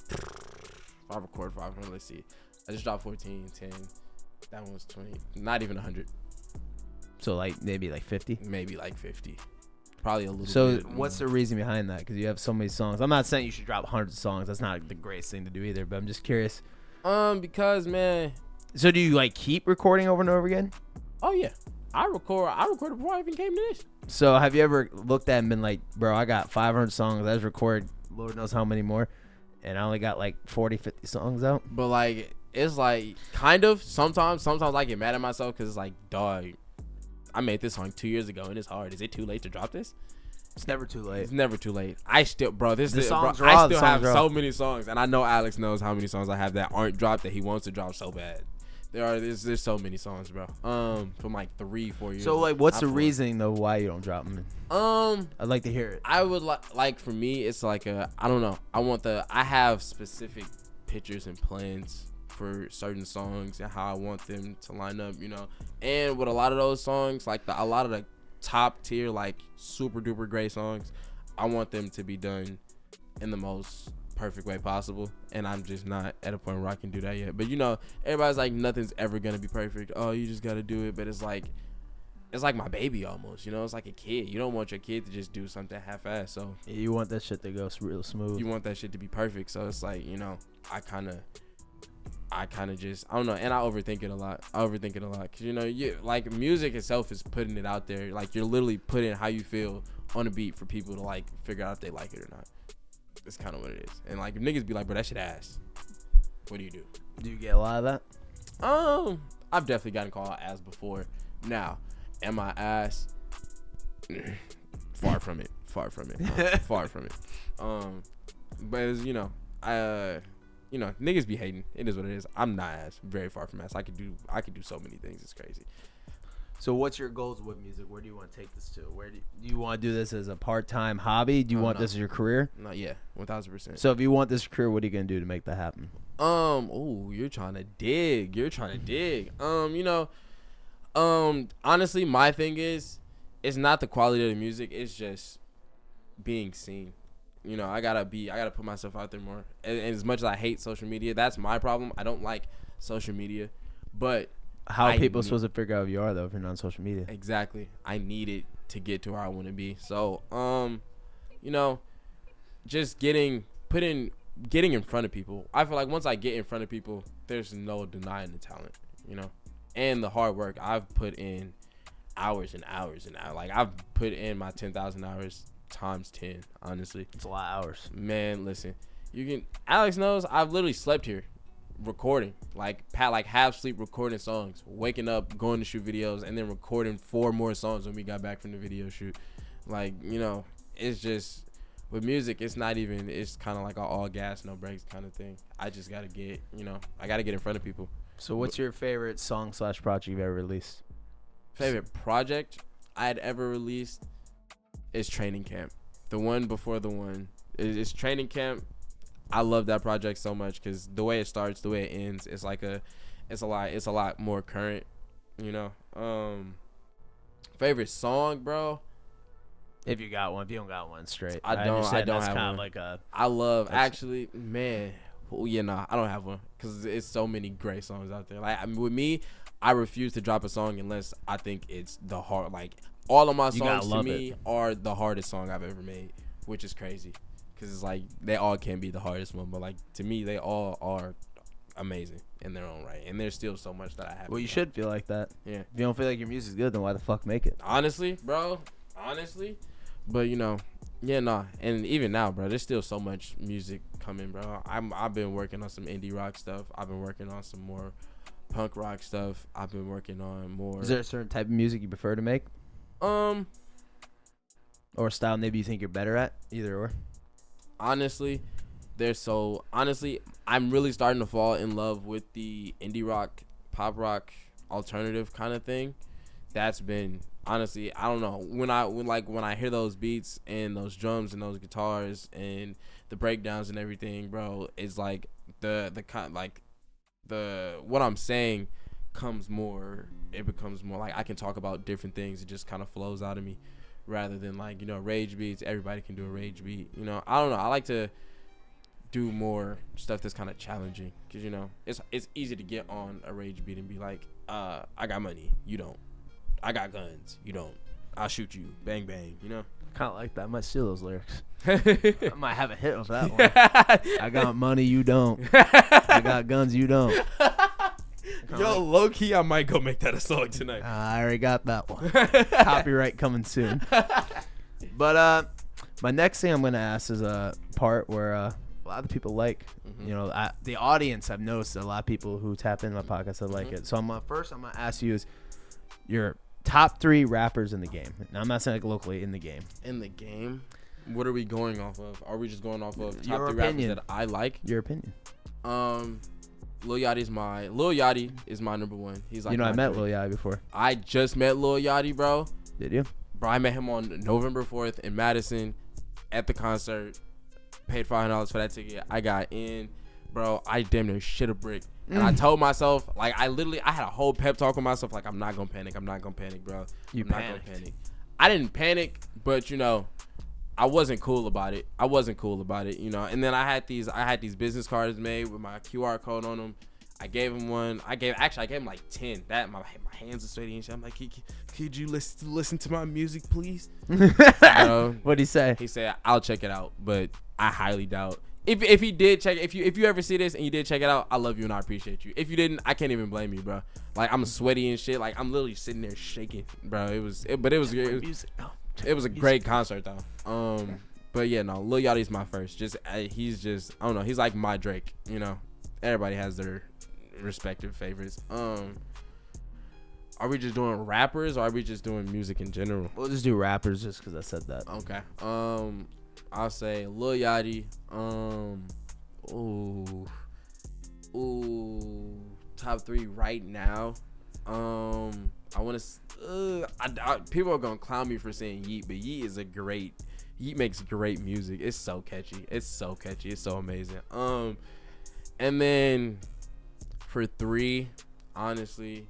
If I record 500, let's see. I just dropped 14, 10. That one was 20. Not even 100. So maybe 50? Maybe 50. Probably a little bit. So what's the reason behind that? Because you have so many songs. I'm not saying you should drop hundreds of songs. That's not the greatest thing to do either. But I'm just curious. Because, man. So do you keep recording over and over again? Oh, yeah. I recorded before I even came to this. So have you ever looked at and been like, bro, I got 500 songs. I just recorded Lord knows how many more. And I only got 40, 50 songs out. But it's kind of. Sometimes I get mad at myself because it's dog. I made this song 2 years ago and it's hard. Is it too late to drop this? It's never too late. It's never too late. I still, bro, I still have so many songs, and I know Alex knows how many songs I have that aren't dropped that he wants to drop so bad. There's so many songs, bro. From 3-4 years. So what's the reasoning though why you don't drop them? I'd like to hear it. I would like for me, it's I don't know. I have specific pictures and plans for certain songs and how I want them to line up, And with a lot of those songs, a lot of the top tier, super duper great songs, I want them to be done in the most perfect way possible. And I'm just not at a point where I can do that yet. But everybody's nothing's ever gonna be perfect. Oh, you just gotta do it. But it's it's like my baby almost, you know. It's like a kid. You don't want your kid to just do something half-assed. So Yeah, you want that shit to go real smooth. you want that shit to be perfect. So it's like, you know, I kind of just, I don't know, and I overthink it a lot. Cause you know, like music itself is putting it out there. Like you're literally putting how you feel on a beat for people to like figure out if they like it or not. It's kind of what it is. And like if niggas be like, bro, that shit ass. What do you do? Do you get a lot of that? I've definitely gotten called ass before. Now, am I ass? Far from it. Far from it. But it's, you know, niggas be hating. It is what it is. I'm not ass. Very far from ass. I could do so many things. It's crazy. So what's your goals with music? Where do you want to take this to? Where do you want to do this as a part-time hobby? Do you want this as your career? No, yeah, 1,000%. So if you want this career, what are you gonna do to make that happen? You're trying to dig. Honestly, my thing is, it's not the quality of the music. It's just being seen. You know, I gotta put myself out there more. And as much as I hate social media, that's my problem. I don't like social media, but how are people supposed to figure out who you are though if you're not on social media? Exactly. I need it to get to where I want to be. So, just getting in front of people. I feel like once I get in front of people, there's no denying the talent, you know, and the hard work. I've put in hours and hours and hours. Like I've put in my 10,000 hours times 10. Honestly, it's a lot of hours. Man, listen, Alex knows I've literally slept here recording, like half sleep recording songs, waking up, going to shoot videos, and then recording 4 more songs when we got back from the video shoot. Like, you know, it's just with music, it's kind of like an all gas no brakes kind of thing. I just gotta get in front of people. So what's your favorite song / project you've ever released? Favorite project I'd ever released is Training Camp. The one before the one is Training Camp. I love that project so much because the way it starts, the way it ends, it's a lot more current, you know. Favorite song, bro. If you got one, if you don't got one, straight. I don't have one. Like I love actually, man. Oh yeah, nah, I don't have one because it's so many great songs out there. Like with me, I refuse to drop a song unless I think it's the hard. Like all of my songs to me are the hardest song I've ever made, which is crazy. Because it's like they all can be the hardest one, but like to me they all are amazing in their own right, and there's still so much that I have. Well, you should feel like that. Yeah. If you don't feel like your music's good, then why the fuck make it? Honestly, bro. But you know, yeah, nah. And even now, bro, there's still so much music coming, bro. I've been working on some indie rock stuff. I've been working on some more punk rock stuff. I've been working on more. Is there a certain type of music you prefer to make? Or a style maybe you think you're better at? Either or. Honestly, I'm really starting to fall in love with the indie rock, pop rock, alternative kind of thing. That's been, honestly, I don't know, when I hear those beats and those drums and those guitars and the breakdowns and everything, bro, it's like the what I'm saying becomes more like I can talk about different things. It just kind of flows out of me. Rather than like, you know, rage beats, everybody can do a rage beat. You know, I don't know. I like to do more stuff that's kind of challenging because, you know, it's easy to get on a rage beat and be like, I got money, you don't. I got guns, you don't. I'll shoot you, bang bang. You know. Kind of like that. I might steal those lyrics. I might have a hit with that one. I got money, you don't. I got guns, you don't. Yo, low key, I might go make that a song tonight. I already got that one. Copyright coming soon. But my next thing I'm gonna ask is a part where a lot of people like, you know, the audience. I've noticed a lot of people who tap into my podcast that like it. So I'm gonna ask you is your top 3 rappers in the game. Now I'm not saying like locally in the game. In the game, what are we going off of? Are we just going off of your top 3 rappers that I like? Your opinion. Lil Yachty is my number one. He's like, you know, I met Lil Yachty before. I just met Lil Yachty, bro. Did you? Bro, I met him on November 4th in Madison at the concert. Paid $500 for that ticket. I got in, bro. I damn near shit a brick. And I told myself, like, I had a whole pep talk with myself, like, I'm not gonna panic, bro. You I'm panicked. not gonna panic. I didn't panic, but you know, I wasn't cool about it. You know. And then I had these business cards made with my QR code on them. I gave him one. I gave him like 10. That my hands are sweaty and shit. I'm like, could you listen to my music, please? What'd he say? He said, I'll check it out, but I highly doubt. If he did check, if you ever see this and you did check it out, I love you and I appreciate you. If you didn't, I can't even blame you, bro. Like, I'm sweaty and shit. Like, I'm literally sitting there shaking, bro. It was a great concert though. But yeah, no, Lil Yachty's my first. He's just, I don't know. He's like my Drake, you know. Everybody has their respective favorites. Are we just doing rappers or are we just doing music in general? We'll just do rappers just because I said that. Okay. I'll say Lil Yachty. Top 3 right now. I want to. People are gonna clown me for saying Yeet, but Yeet makes great music. It's so catchy. It's so amazing. And then for 3, honestly,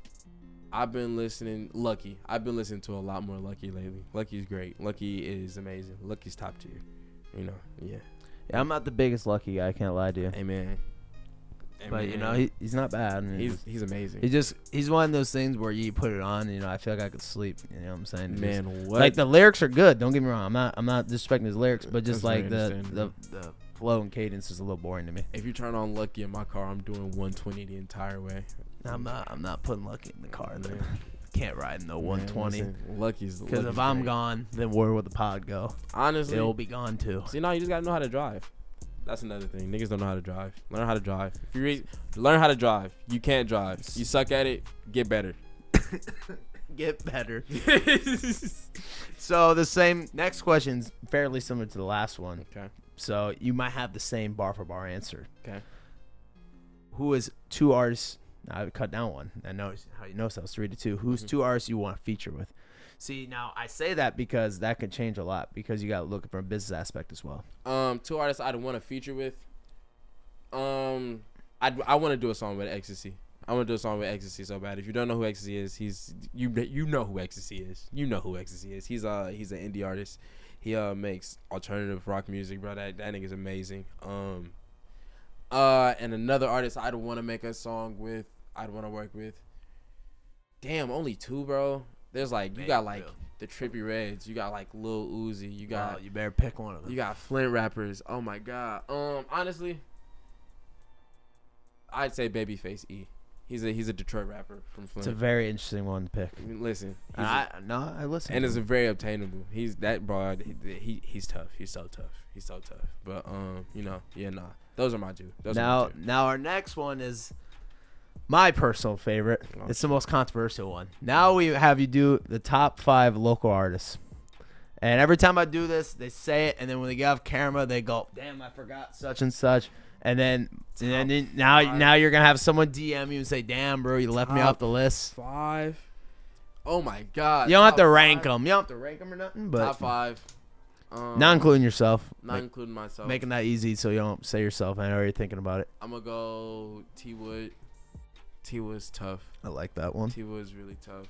I've been listening to a lot more Lucky lately. Lucky's great. Lucky is amazing. Lucky's top tier. You know, yeah. Yeah, I'm not the biggest Lucky guy. I can't lie to you. Amen. But you know, he's not bad. I mean, he's amazing. He's one of those things where you put it on, you know, I feel like I could sleep. You know what I'm saying? Man, what? Like the lyrics are good. Don't get me wrong. I'm not disrespecting his lyrics, but just That's like the flow and cadence is a little boring to me. If you turn on Lucky in my car, I'm doing 120 the entire way. I'm not putting Lucky in the car. Then can't ride in no 120. Man, Lucky's because if I'm gone, then where will the pod go? Honestly, it'll be gone too. See, now you just gotta know how to drive. That's another thing. Niggas don't know how to drive. Learn how to drive. If you learn how to drive, you can't drive. You suck at it. Get better. Get better. So the same next question's fairly similar to the last one. Okay. So you might have the same bar for bar answer. Okay. Who is 2 artists? I would cut down one. I know how you notice that was 3-2. Who's 2 artists you want to feature with? See, now I say that because that could change a lot because you got to look from a business aspect as well. 2 artists I'd want to feature with. I want to do a song with Ecstasy. I want to do a song with Ecstasy so bad. If you don't know who Ecstasy is, you know who Ecstasy is. You know who Ecstasy is. He's an indie artist. He makes alternative rock music, bro. That nigga's amazing. And another artist I'd want to make a song with, I'd want to work with. Damn, only 2, bro. There's like, you got like the Trippie Reds, you got like Lil Uzi, you got you better pick one of them. You got Flint rappers. Oh my god. Honestly, I'd say Babyface E. He's a Detroit rapper from Flint. It's a very interesting one to pick. I mean, listen, I listen. And it's a very obtainable. He's that broad. He's tough. He's so tough. But you know, yeah, nah. Those are my 2. Now our next one is my personal favorite. It's the most controversial one. Now we have you do the top 5 local artists. And every time I do this, they say it, and then when they get off camera, they go, "Damn, I forgot such and such." And then now you're gonna have someone DM you and say, "Damn, bro, you left me off the list." 5. Oh my god. You don't have to rank them. You don't have to rank them or nothing. But top 5. Not including yourself. Not including myself. Making that easy so you don't say yourself. I know you're thinking about it. I'm gonna go T Wood. T Wood's tough. I like that one. T Wood's really tough.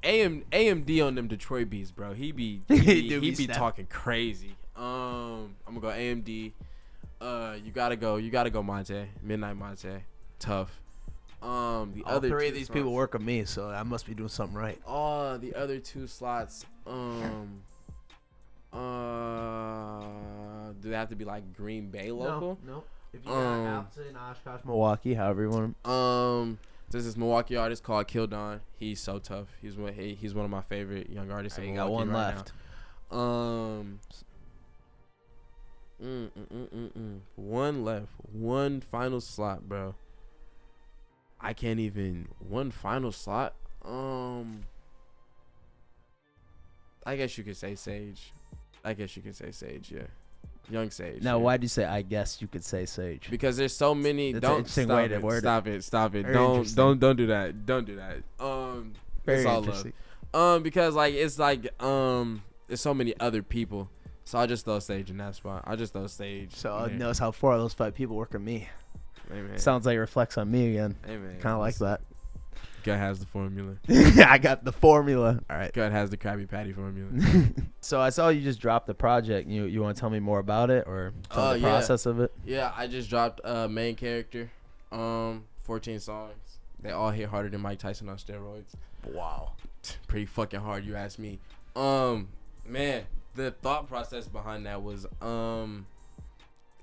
AMD on them Detroit beats, bro. He be talking crazy. I'm gonna go AMD. You gotta go Monte. Midnight Monte. Tough. All 3 of these people work with me, so I must be doing something right. The other 2 slots. Do they have to be like Green Bay local? No. If you got Appleton, Oshkosh, Milwaukee, however you want them. There's this Milwaukee artist called Kill Don. He's so tough. He's one of my favorite young artists in Milwaukee. Got one right left. Now. One left. One final slot, bro. I can't even. One final slot. I guess you could say Sage. Yeah. Young Sage. Now, yeah. why'd you say, I guess you could say Sage? Because there's so many. That's an interesting way to word it. Stop it. Very Don't do that. Don't do that. Very it's all interesting. love. Because like it's like there's so many other people. So I just throw Sage in that spot. I just throw Sage. So notice how 4 of those 5 people work with me. Amen. Sounds like it reflects on me again. Amen. Kind of like that. Gut has the formula. I got the formula. All right. Gut has the Krabby Patty formula. So I saw you just dropped the project. You want to tell me more about it or tell me the process of it? Yeah, I just dropped Main Character. 14 songs. They all hit harder than Mike Tyson on steroids. Wow. Pretty fucking hard, you ask me. Man, the thought process behind that was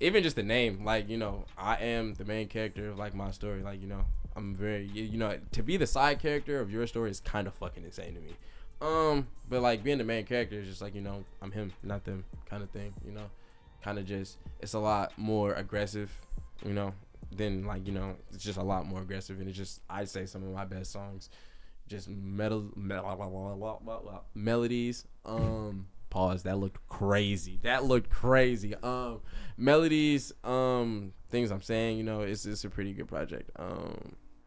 even just the name. Like, you know, I am the main character of like my story. Like, you know, I'm very, you know, to be the side character of your story is kind of fucking insane to me. But like being the main character is just like, you know, I'm him, not them kind of thing, you know. Kind of just, it's a lot more aggressive, you know, than like, you know, it's just a lot more aggressive. And it's just, I'd say some of my best songs, just melodies. Pause. That looked crazy. Melodies. Things I'm saying. You know, it's a pretty good project.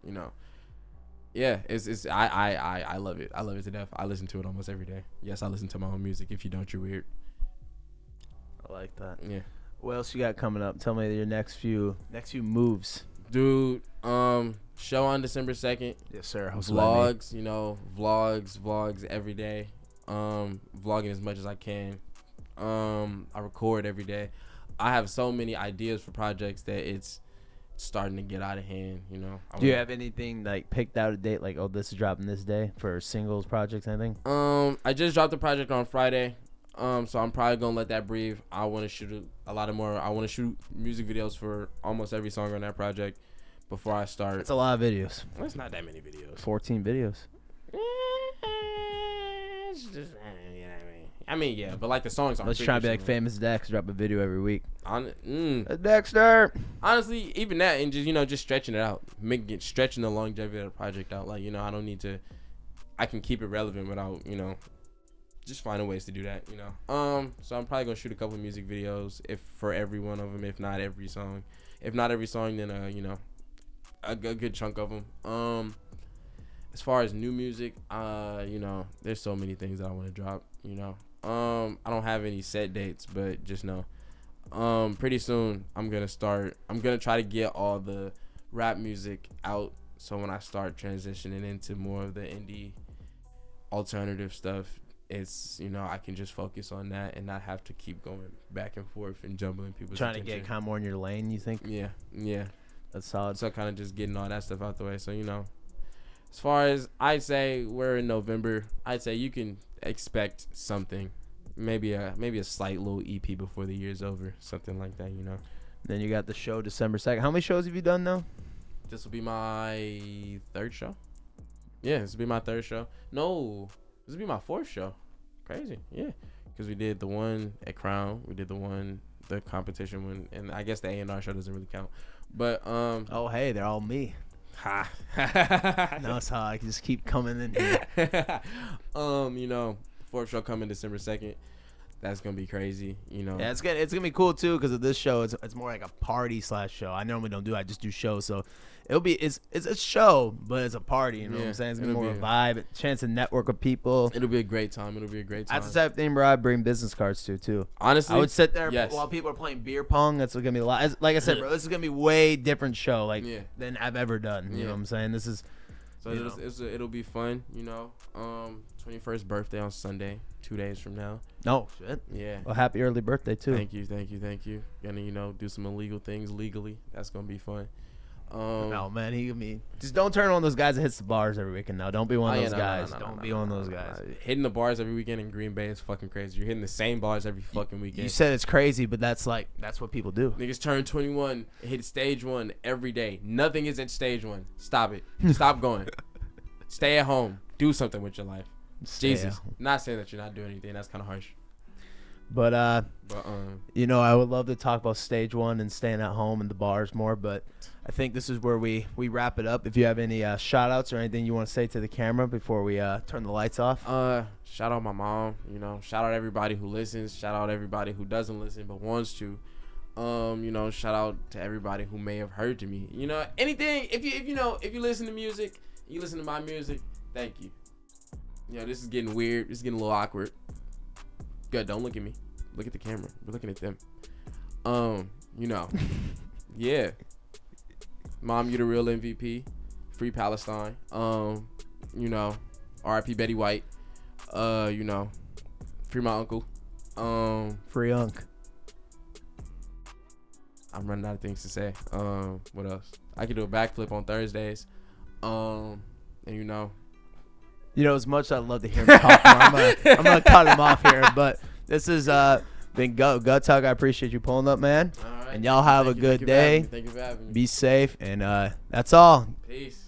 You know, yeah. I love it. I love it to death. I listen to it almost every day. Yes, I listen to my own music. If you don't, you're weird. I like that. Yeah. What else you got coming up? Tell me your next few moves. Dude, show on December 2nd. Yes, sir. Vlogs, you know, vlogs every day. Vlogging as much as I can. I record every day. I have so many ideas for projects that it's starting to get out of hand, you know. Do you have anything like picked out a date, like, oh, this is dropping this day for singles, projects, anything? I just dropped the project on Friday. So I'm probably gonna let that breathe. I want to shoot a lot of more. I want to shoot music videos for almost every song on that project before I start. It's a lot of videos. Well, it's not that many videos. 14 videos. It's just, you know what I mean? I mean, yeah, but like the songs aren't. Let's try to be like Famous Dex, drop a video every week. Dexter. Honestly, even that, and just, you know, just stretching it out, stretching the longevity of the project out. Like, you know, I don't need to. I can keep it relevant without, you know, just finding ways to do that, you know. So I'm probably gonna shoot a couple of music videos, if for every one of them, if not every song. If not every song, then you know, a good chunk of them. As far as new music, you know, there's so many things that I want to drop, you know. I don't have any set dates, but just know, pretty soon I'm gonna try to get all the rap music out, so when I start transitioning into more of the indie alternative stuff, it's, you know, I can just focus on that and not have to keep going back and forth and jumbling people's Trying attention. to get kind of more in your lane, you think? Yeah. That's solid. So kind of just getting all that stuff out the way. So, you know, as far as I'd say we're in November, I'd say you can expect something. Maybe a slight little EP before the year's over. Something like that, you know. Then you got the show December 2nd. How many shows have you done now? This will be my third show. Yeah, this will be my third show. No, this will be my fourth show. Crazy, yeah. Because we did the one at Crown. We did the competition one. And I guess the A&R show doesn't really count. But, oh, hey, they're all me. Ha. No, it's how I can just keep coming in here. You know, fourth show coming December 2nd. That's gonna be crazy, you know. Yeah, it's gonna be cool too, because of this show. It's more like a party / show. I normally don't do. I just do shows, so it's a show, but it's a party. You know what I'm saying? It's gonna be more of a vibe, a chance to network with people. It'll be a great time. That's the type of thing where I bring business cards to too. Honestly, I would sit there yes. while people are playing beer pong. That's gonna be a lot. Like I said, bro, this is gonna be way different show than I've ever done. You know what I'm saying? This is. So it'll be fun, you know. 21st birthday on Sunday, 2 days from now. No shit. Yeah. Well, happy early birthday too. Thank you. Gonna, you know, do some illegal things legally. That's gonna be fun. No man, he gonna be. Just don't turn on those guys that hits the bars every weekend. Now, don't be one of those guys. Don't be one of those guys. Hitting the bars every weekend in Green Bay is fucking crazy. You're hitting the same bars every fucking weekend. You said it's crazy, but that's what people do. Niggas turn 21, hit stage 1 every day. Nothing is at stage 1. Stop it. Stop going. Stay at home. Do something with your life. Jesus. Not saying that you're not doing anything. That's kind of harsh. But you know, I would love to talk about stage 1 and staying at home and the bars more, but I think this is where we wrap it up. If you have any shout outs or anything you want to say to the camera before we turn the lights off. Shout out my mom, you know, shout out everybody who listens, shout out everybody who doesn't listen but wants to. You know, shout out to everybody who may have heard to me. You know, anything, if you listen to music, you listen to my music, thank you. You know, this is getting weird. This is getting a little awkward. Good, don't look at me. Look at the camera. We're looking at them. You know. Yeah. Mom, you the real MVP. Free Palestine. You know, R.I.P. Betty White. You know, free my uncle. Free Unk. I'm running out of things to say. What else? I could do a backflip on Thursdays. And you know, as much as I'd love to hear him talk more, I'm gonna cut him off here. But this has been Gut Talk. I appreciate you pulling up, man. all right. And y'all have a good day. Thank you for having me. Be safe, and that's all. Peace.